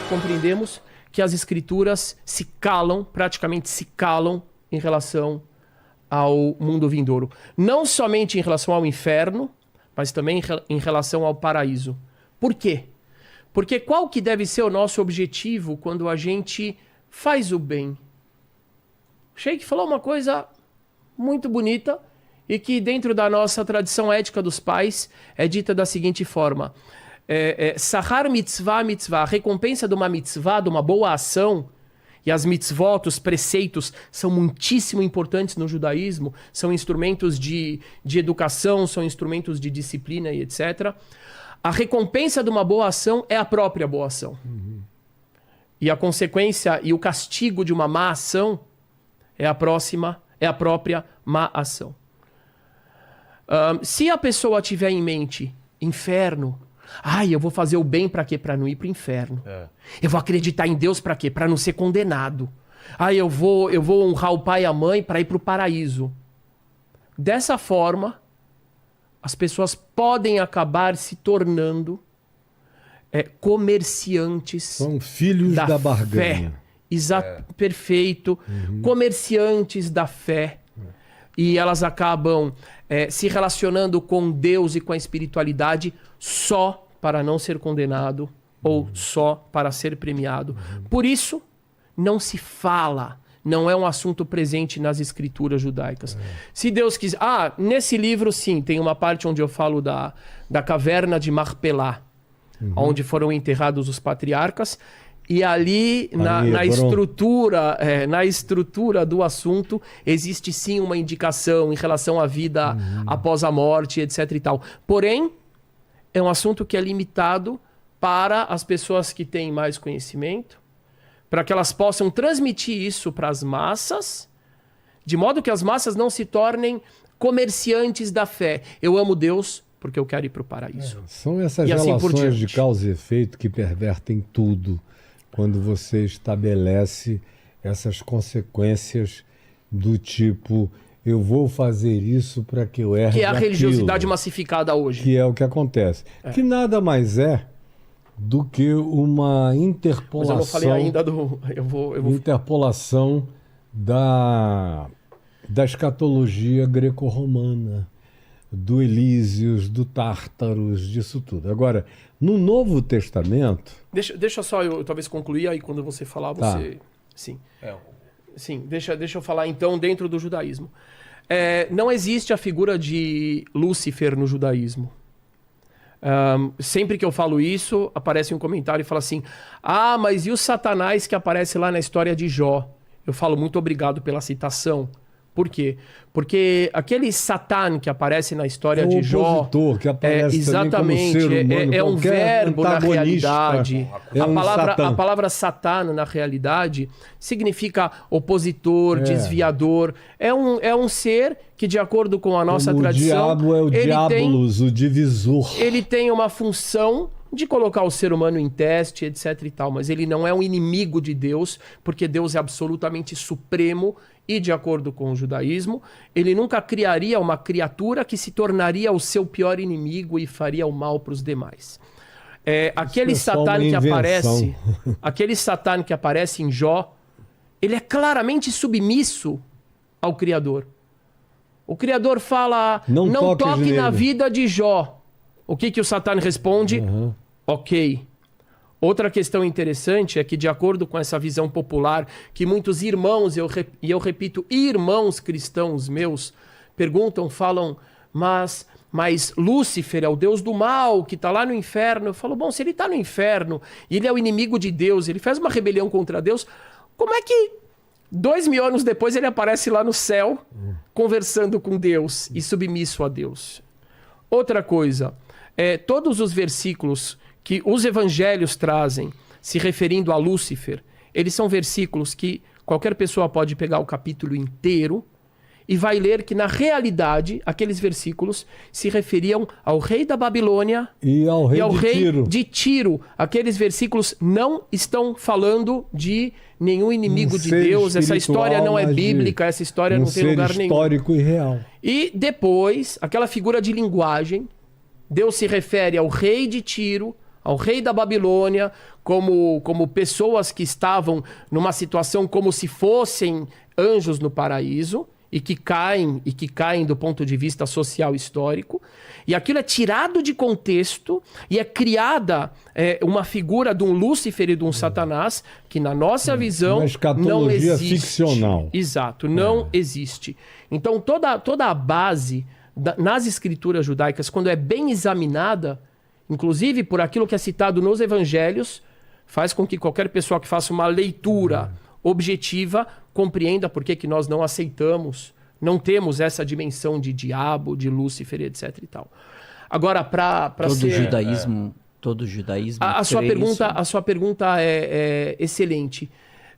compreendemos que as escrituras se calam, praticamente se calam, em relação ao mundo vindouro. Não somente em relação ao inferno, mas também em relação ao paraíso. Por quê? Porque qual que deve ser o nosso objetivo quando a gente faz o bem? O Sheik falou uma coisa muito bonita e que dentro da nossa tradição ética dos pais é dita da seguinte forma: Sahar mitzvah mitzvah, a recompensa de uma mitzvah, de uma boa ação, e as mitzvot, os preceitos, são muitíssimo importantes no judaísmo, são instrumentos de educação, são instrumentos de disciplina e etc. A recompensa de uma boa ação é a própria boa ação. Uhum. E a consequência e o castigo de uma má ação é a própria má ação. Se a pessoa tiver em mente inferno, eu vou fazer o bem para quê? Para não ir para o inferno. Eu vou acreditar em Deus para quê? Para não ser condenado. Eu vou honrar o pai e a mãe para ir para o paraíso. Dessa forma, as pessoas podem acabar se tornando comerciantes. São filhos da barganha. Perfeito. Uhum. Comerciantes da fé. E elas acabam se relacionando com Deus e com a espiritualidade só para não ser condenado ou só para ser premiado. Por isso, não se fala, não é um assunto presente nas escrituras judaicas. Se Deus quiser... nesse livro, sim, tem uma parte onde eu falo da caverna de Marpelá, onde foram enterrados os patriarcas. E ali, na estrutura do assunto, existe sim uma indicação em relação à vida após a morte, etc. e tal. Porém, é um assunto que é limitado para as pessoas que têm mais conhecimento, para que elas possam transmitir isso para as massas, de modo que as massas não se tornem comerciantes da fé. Eu amo Deus porque eu quero ir para o paraíso. São essas relações de causa e efeito que pervertem tudo. Quando você estabelece essas consequências do tipo, eu vou fazer isso para que eu erre. Que é a religiosidade massificada hoje. Que é o que acontece. Que nada mais é do que uma interpolação. Mas eu não falei ainda do... Interpolação da escatologia greco-romana, do Elísios, do Tártaros, disso tudo. Agora, no Novo Testamento... Deixa só eu talvez concluir, aí quando você falar, você... Sim. Sim, deixa eu falar então dentro do judaísmo. Não existe a figura de Lúcifer no judaísmo. Sempre que eu falo isso, aparece um comentário e fala assim: mas e o Satanás que aparece lá na história de Jó? Eu falo muito obrigado pela citação. Por quê? Porque aquele Satã que aparece na história de Jó... opositor, que aparece exatamente, como ser humano, é um verbo na realidade. A palavra Satã, na realidade, significa opositor, desviador. É um ser que, de acordo com a nossa tradição... O diabo é o diabolos, o divisor. Ele tem uma função de colocar o ser humano em teste, etc. e tal, mas ele não é um inimigo de Deus, porque Deus é absolutamente supremo. E, de acordo com o judaísmo, ele nunca criaria uma criatura que se tornaria o seu pior inimigo e faria o mal para os demais. Aquele Satã que aparece em Jó, ele é claramente submisso ao Criador. O Criador fala, não toque na vida de Jó. O que o Satã responde? Ok. Outra questão interessante é que, de acordo com essa visão popular, que muitos irmãos, e eu repito, irmãos cristãos meus, falam, mas Lúcifer é o Deus do mal, que está lá no inferno. Eu falo, bom, se ele está no inferno, e ele é o inimigo de Deus, ele faz uma rebelião contra Deus, como é que 2000 anos depois ele aparece lá no céu, conversando com Deus e submisso a Deus? Outra coisa, todos os versículos que os evangelhos trazem, se referindo a Lúcifer, eles são versículos que qualquer pessoa pode pegar o capítulo inteiro e vai ler que, na realidade, aqueles versículos se referiam ao rei da Babilônia e ao rei de Tiro. Aqueles versículos não estão falando de nenhum inimigo de Deus. Essa história não é bíblica, essa história não tem lugar nenhum. Histórico e real. E depois, aquela figura de linguagem, Deus se refere ao rei de Tiro, ao rei da Babilônia como pessoas que estavam numa situação como se fossem anjos no paraíso e que caem do ponto de vista social histórico. E aquilo é tirado de contexto e é criada uma figura de um Lúcifer e de um Satanás que na nossa visão não existe. Ficcional. Exato, não existe. Então toda a base nas escrituras judaicas, quando é bem examinada, inclusive por aquilo que é citado nos evangelhos, faz com que qualquer pessoa que faça uma leitura objetiva compreenda por que nós não aceitamos, não temos essa dimensão de diabo, de Lúcifer, etc. e tal. Agora, para ser... Todo judaísmo a sua pergunta é excelente.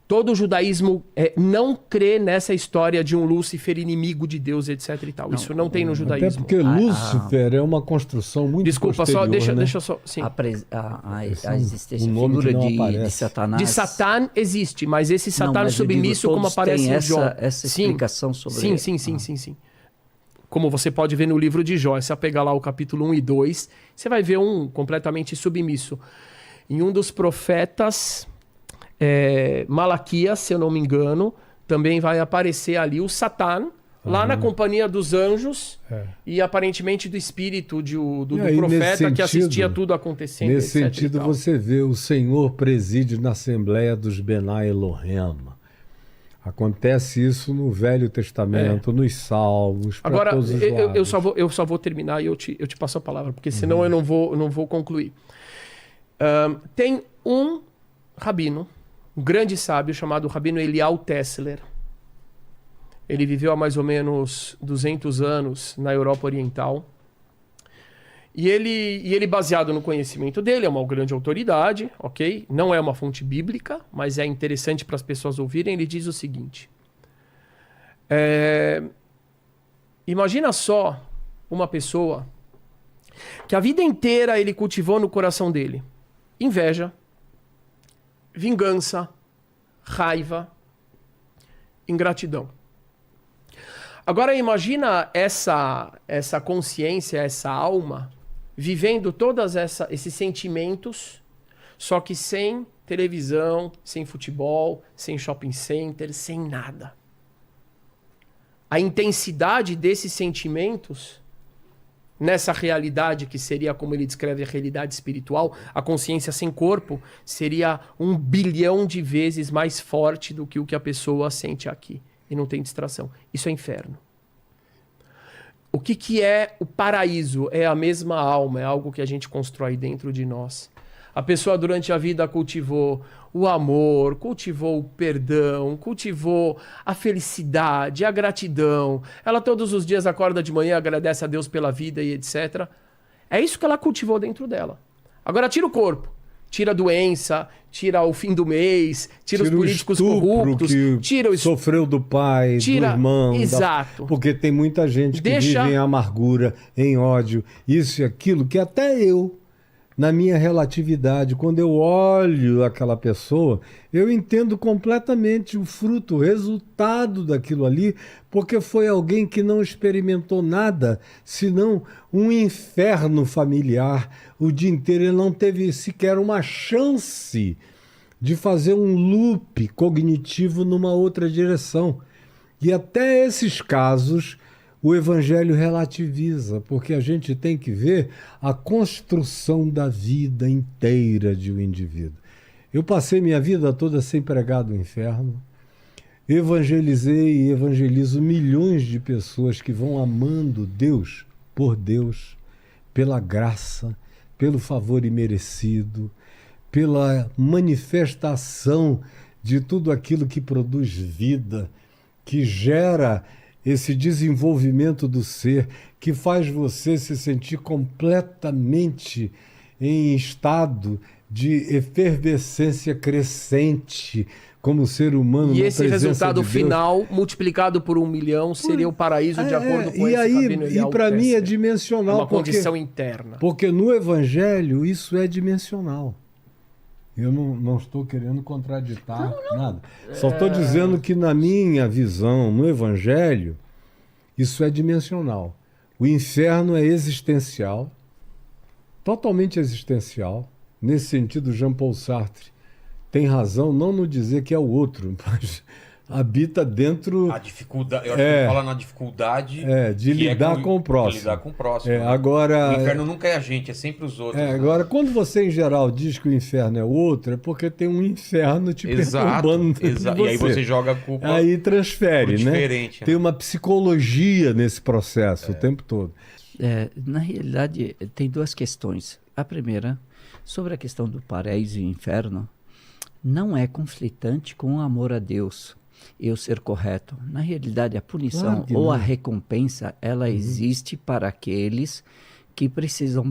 Todo o judaísmo não crê nessa história de um Lúcifer inimigo de Deus, etc. e tal. Isso não tem no judaísmo. Até porque Lúcifer é uma construção muito posterior, deixa só... Sim. A existência, a figura de Satanás... De Satã existe, mas esse Satã submisso, como aparece em Jó... essa explicação sobre... Sim. Como você pode ver no livro de Jó, se você pegar lá o capítulo 1 e 2, você vai ver um completamente submisso. Em um dos profetas... Malaquias, se eu não me engano, também vai aparecer ali o Satã, lá na companhia dos anjos e aparentemente do espírito do profeta que assistia tudo acontecendo. Nesse sentido, você vê o Senhor preside na Assembleia dos Benai Elohim. Acontece isso no Velho Testamento, nos Salmos, agora, todos os lados. Eu só vou terminar e eu te passo a palavra, porque senão eu não vou concluir. Tem um rabino, um grande sábio chamado Rabino Eliyahu Tessler. Ele viveu há mais ou menos 200 anos na Europa Oriental. E ele, baseado no conhecimento dele, é uma grande autoridade, ok? Não é uma fonte bíblica, mas é interessante para as pessoas ouvirem. Ele diz o seguinte. Imagina só uma pessoa que a vida inteira ele cultivou no coração dele inveja, vingança, raiva, ingratidão. Agora imagina essa consciência, essa alma, vivendo todos esses sentimentos, só que sem televisão, sem futebol, sem shopping center, sem nada. A intensidade desses sentimentos nessa realidade que seria, como ele descreve, a realidade espiritual, a consciência sem corpo, seria 1 bilhão de vezes mais forte do que o que a pessoa sente aqui. E não tem distração. Isso é inferno. O que é o paraíso? É a mesma alma, é algo que a gente constrói dentro de nós. A pessoa durante a vida cultivou o amor, cultivou o perdão, cultivou a felicidade, a gratidão. Ela todos os dias acorda de manhã, agradece a Deus pela vida e etc. É isso que ela cultivou dentro dela. Agora tira o corpo, tira a doença, tira o fim do mês, tira os políticos corruptos, tira o sofreu do pai, do irmão. Exato. Porque tem muita gente que vive em amargura, em ódio, isso e aquilo, que até eu, na minha relatividade, quando eu olho aquela pessoa, eu entendo completamente o fruto, o resultado daquilo ali, porque foi alguém que não experimentou nada, senão um inferno familiar o dia inteiro. Ele não teve sequer uma chance de fazer um loop cognitivo numa outra direção. E até esses casos o Evangelho relativiza, porque a gente tem que ver a construção da vida inteira de um indivíduo. Eu passei minha vida toda sem pregar do inferno, evangelizei e evangelizo milhões de pessoas que vão amando Deus, por Deus, pela graça, pelo favor imerecido, pela manifestação de tudo aquilo que produz vida, que gera esse desenvolvimento do ser, que faz você se sentir completamente em estado de efervescência crescente como ser humano. E esse resultado final, multiplicado por 1 milhão, seria o paraíso de acordo com esse Rabino Eliyahu. E para mim é dimensional. É uma condição interna. Porque no Evangelho isso é dimensional. Eu não estou querendo contraditar nada. Só estou dizendo que na minha visão, no Evangelho, isso é dimensional. O inferno é existencial, totalmente existencial. Nesse sentido, Jean-Paul Sartre tem razão, não no dizer que é o outro, mas habita dentro... A dificuldade, eu acho que ele fala na dificuldade... de lidar com o próximo. De lidar com o próximo. Né? Agora, o inferno nunca é a gente, é sempre os outros. Né? Agora, quando você, em geral, diz que o inferno é outro, é porque tem um inferno te perturbando Exato. E aí você joga a culpa... Aí transfere, né? Diferente, Tem uma psicologia nesse processo o tempo todo. Na realidade, tem duas questões. A primeira, sobre a questão do paraíso e inferno, não é conflitante com o amor a Deus e o ser correto. Na realidade, a punição ou a recompensa, ela existe para aqueles que precisam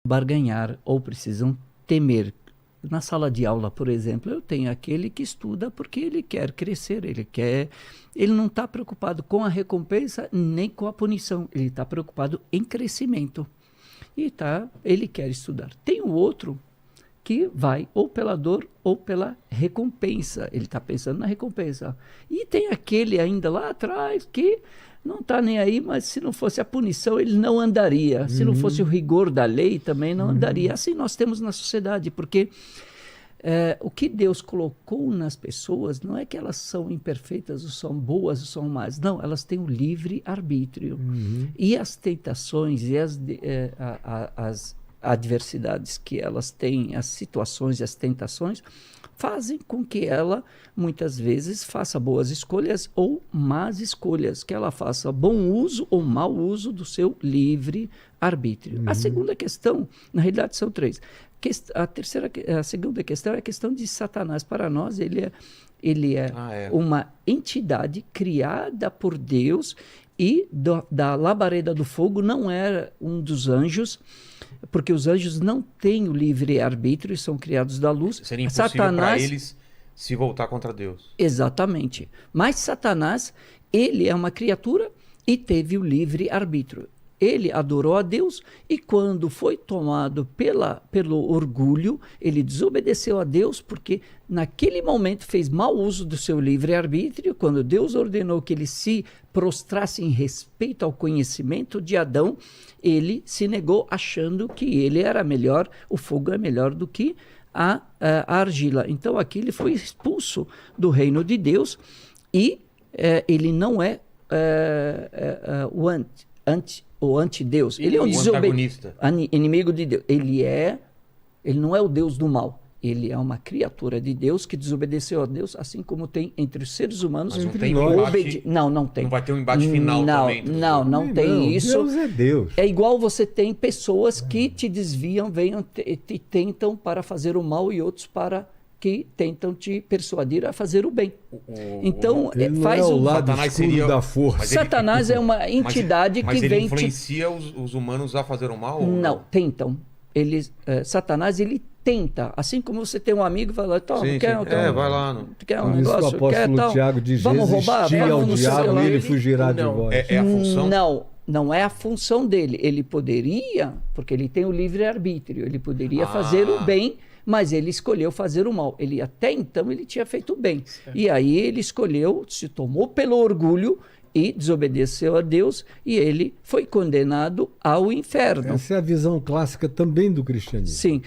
barganhar ou precisam temer. Na sala de aula, por exemplo, eu tenho aquele que estuda porque ele quer crescer, ele não está preocupado com a recompensa nem com a punição, ele está preocupado em crescimento. Ele quer estudar. Tem o outro que vai ou pela dor ou pela recompensa. Ele está pensando na recompensa. E tem aquele ainda lá atrás que não está nem aí, mas se não fosse a punição, ele não andaria. Se não fosse o rigor da lei, também não andaria. Assim nós temos na sociedade, porque o que Deus colocou nas pessoas não é que elas são imperfeitas, ou são boas, ou são más. Não, elas têm o livre arbítrio. E as tentações e as adversidades que elas têm, as situações e as tentações, fazem com que ela, muitas vezes, faça boas escolhas ou más escolhas, que ela faça bom uso ou mau uso do seu livre arbítrio. A segunda questão, na realidade, são três. A segunda questão é a questão de Satanás. Para nós, ele é uma entidade criada por Deus e da labareda do fogo não era um dos anjos, porque os anjos não têm o livre-arbítrio, são criados da luz. Seria impossível para eles se voltar contra Deus. Exatamente. Mas Satanás, ele é uma criatura e teve o livre-arbítrio. Ele adorou a Deus e quando foi tomado pelo orgulho, ele desobedeceu a Deus porque naquele momento fez mau uso do seu livre-arbítrio. Quando Deus ordenou que ele se prostrasse em respeito ao conhecimento de Adão, ele se negou achando que ele era melhor, o fogo é melhor do que a argila. Então aqui ele foi expulso do reino de Deus e ele não é o anti-Deus. Ele é um antagonista. Inimigo de Deus. Ele não é o Deus do mal. Ele é uma criatura de Deus que desobedeceu a Deus, assim como tem entre os seres humanos. Mas não tem um embate, não tem. Não vai ter um embate final também. Não tem isso. Deus é Deus. É igual você tem pessoas que te desviam, te tentam para fazer o mal e outros que tentam te persuadir a fazer o bem. Então, faz o lado escuro da força. Satanás é uma entidade que vem... Mas ele influencia os humanos a fazer o mal? Não, tentam. Satanás, ele tenta. Assim como você tem um amigo e fala, vai lá. Quer um negócio? Isso o apóstolo Tiago diz, vamos roubar? Ao diabo e ele fugirá de vós. É a função? Não é a função dele. Ele poderia, porque ele tem o livre-arbítrio, ele poderia fazer o bem, mas ele escolheu fazer o mal. Até então ele tinha feito o bem. Certo. E aí ele escolheu, se tomou pelo orgulho e desobedeceu a Deus e ele foi condenado ao inferno. Essa é a visão clássica também do cristianismo. Sim.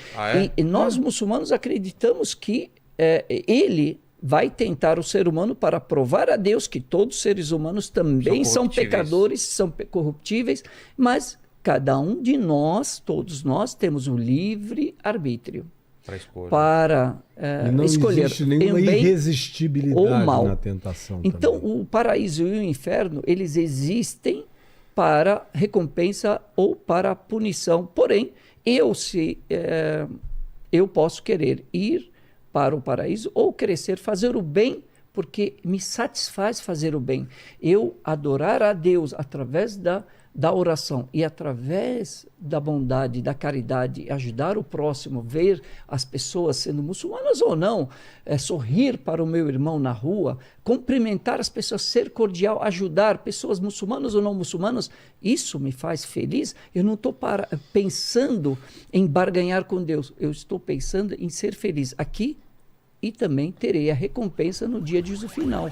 E nós muçulmanos acreditamos que ele vai tentar o ser humano para provar a Deus que todos os seres humanos também são pecadores, são corruptíveis, mas cada um de nós, todos nós, temos o livre arbítrio para escolher. Não existe nenhuma irresistibilidade na tentação. Então, também. o paraíso e o inferno, eles existem para recompensa ou para punição. Porém, eu posso querer ir para o paraíso ou crescer, fazer o bem, porque me satisfaz fazer o bem. Eu adorar a Deus através da oração e através da bondade, da caridade, ajudar o próximo, ver as pessoas sendo muçulmanas ou não, sorrir para o meu irmão na rua, cumprimentar as pessoas, ser cordial, ajudar pessoas muçulmanas ou não muçulmanas, isso me faz feliz. Eu não estou pensando em barganhar com Deus, eu estou pensando em ser feliz aqui e também terei a recompensa no dia de juízo final.